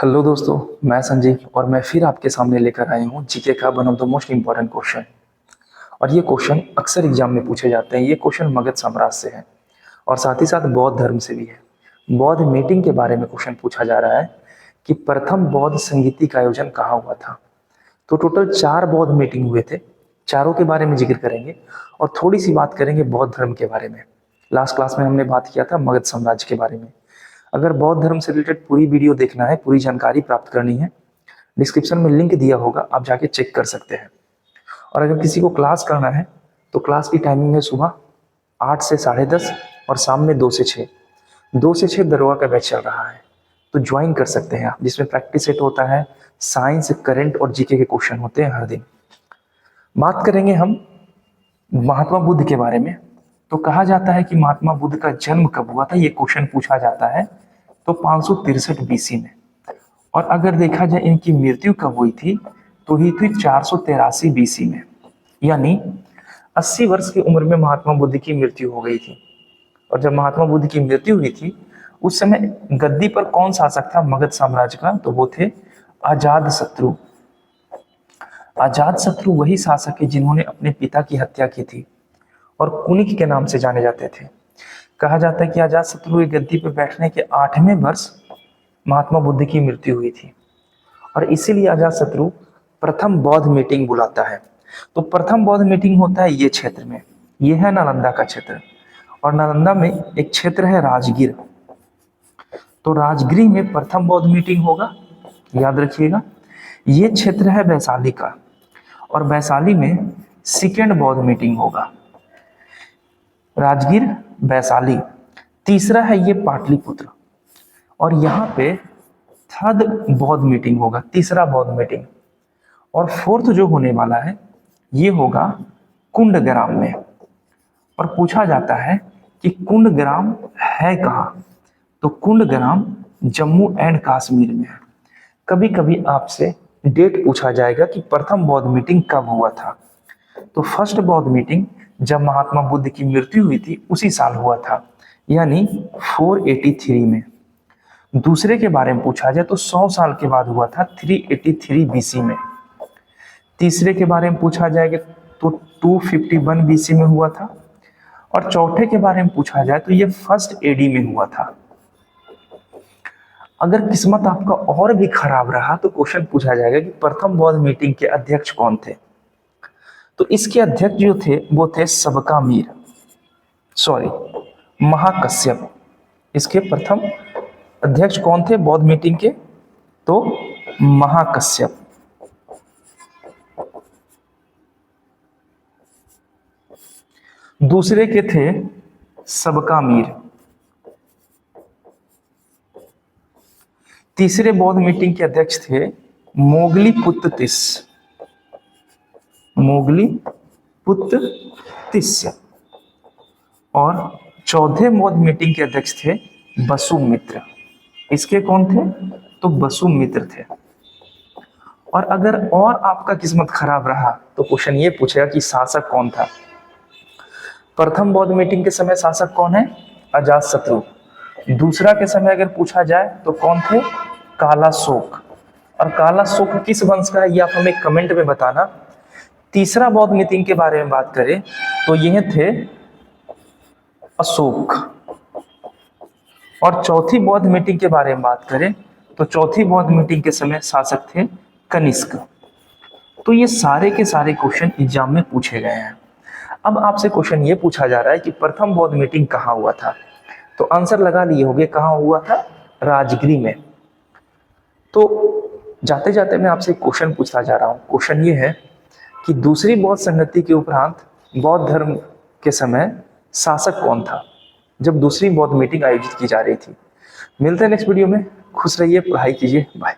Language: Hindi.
हेलो दोस्तों, मैं संजीव और मैं फिर आपके सामने लेकर आया हूँ जीके का one of the most important question. और ये क्वेश्चन अक्सर एग्जाम में पूछे जाते हैं। ये क्वेश्चन मगध साम्राज्य से है और साथ ही साथ बौद्ध धर्म से भी है। बौद्ध मीटिंग के बारे में क्वेश्चन पूछा जा रहा है कि प्रथम बौद्ध संगीति का आयोजन कहाँ हुआ था। तो टोटल 4 बौद्ध मीटिंग हुए थे, चारों के बारे में जिक्र करेंगे और थोड़ी सी बात करेंगे बौद्ध धर्म के बारे में। लास्ट क्लास में हमने बात किया था मगध साम्राज्य के बारे में। अगर बौद्ध धर्म से रिलेटेड पूरी वीडियो देखना है, पूरी जानकारी प्राप्त करनी है, डिस्क्रिप्शन में लिंक दिया होगा, आप जाके चेक कर सकते हैं। और अगर किसी को क्लास करना है तो क्लास की टाइमिंग है सुबह 8 से 10:30 और शाम में 2 से 6। 2 से 6 दरोगा का बैच चल रहा है, तो ज्वाइन कर सकते हैं आप, जिसमें प्रैक्टिस सेट होता है, साइंस, करंट और जीके के क्वेश्चन होते हैं हर दिन। बात करेंगे हम महात्मा बुद्ध के बारे में। तो कहा जाता है कि महात्मा बुद्ध का जन्म कब हुआ था, ये क्वेश्चन पूछा जाता है। तो 563 बीसी में। और अगर देखा जाए इनकी मृत्यु कब हुई थी, तो हुई थी 483 बीसी में। यानी 80 वर्ष की उम्र में महात्मा बुद्ध की मृत्यु हो गई थी। और जब महात्मा बुद्ध की मृत्यु हुई थी, उस समय गद्दी पर कौन शासक था मगध साम्राज्य का, तो वो थे अजात शत्रु। अजात शत्रु वही शासक है जिन्होंने अपने पिता की हत्या की थी और कुनिक के नाम से जाने जाते थे। कहा जाता है कि अजात शत्रु की गद्दी पर बैठने के 8वें वर्ष महात्मा बुद्ध की मृत्यु हुई थी और इसीलिए अजात शत्रु प्रथम बौद्ध मीटिंग बुलाता है। तो प्रथम बौद्ध मीटिंग होता है ये क्षेत्र में, ये है नालंदा का क्षेत्र। और नालंदा में एक क्षेत्र है राजगीर, तो राजगीर में प्रथम बौद्ध मीटिंग होगा, याद रखिएगा। ये क्षेत्र है वैशाली का और वैशाली में सेकेंड बौद्ध मीटिंग होगा। राजगीर, वैशाली। तीसरा है ये पाटलिपुत्र और यहाँ पे थर्ड बौद्ध मीटिंग होगा, तीसरा बौद्ध मीटिंग। और फोर्थ जो होने वाला है ये होगा कुंडग्राम में। और पूछा जाता है कि कुंडग्राम है कहाँ, तो कुंडग्राम जम्मू एंड कश्मीर में है। कभी कभी आपसे डेट पूछा जाएगा कि प्रथम बौद्ध मीटिंग कब हुआ था, तो फर्स्ट बौद्ध मीटिंग जब महात्मा बुद्ध की मृत्यु हुई थी उसी साल हुआ था, यानी 483 में। दूसरे के बारे में पूछा जाए तो 100 साल के बाद हुआ था, 383 बीसी में। तीसरे के बारे में पूछा जाएगा तो 251 बीसी में हुआ था। और चौथे के बारे में पूछा जाए तो ये फर्स्ट एडी में हुआ था। अगर किस्मत आपका और भी खराब रहा तो क्वेश्चन पूछा जाएगा कि प्रथम बौद्ध मीटिंग के अध्यक्ष कौन थे। तो इसके अध्यक्ष जो थे वो थे महाकश्यप। इसके प्रथम अध्यक्ष कौन थे बौद्ध मीटिंग के, तो महाकश्यप। दूसरे के थे सबकामीर। तीसरे बौद्ध मीटिंग के अध्यक्ष थे मोगली पुत्र तिस्य। और चौथे बौद्ध मीटिंग के अध्यक्ष थे वसुमित्र। इसके कौन थे, तो वसुमित्र थे। और अगर और आपका किस्मत खराब रहा तो क्वेश्चन ये पूछेगा कि शासक कौन था। प्रथम बौद्ध मीटिंग के समय शासक कौन है, अजात शत्रु। दूसरा के समय अगर पूछा जाए तो कौन थे, कालाशोक। और कालाशोक किस वंश का है ये आप हमें कमेंट में बताना। तीसरा बौद्ध मीटिंग के बारे में बात करें तो यह थे अशोक। और चौथी बौद्ध मीटिंग के बारे में बात करें तो चौथी बौद्ध मीटिंग के समय शासक थे कनिष्क। तो ये सारे के सारे क्वेश्चन एग्जाम में पूछे गए हैं। अब आपसे क्वेश्चन ये पूछा जा रहा है कि प्रथम बौद्ध मीटिंग कहाँ हुआ था, तो आंसर लगा लिए होंगे, कहाँ हुआ था, राजगिरी में। तो जाते जाते मैं आपसे क्वेश्चन पूछता जा रहा हूँ। क्वेश्चन ये है कि दूसरी बौद्ध संगति के उपरांत बौद्ध धर्म के समय शासक कौन था जब दूसरी बौद्ध मीटिंग आयोजित की जा रही थी। मिलते हैं नेक्स्ट वीडियो में। खुश रहिए, पढ़ाई कीजिए, बाय।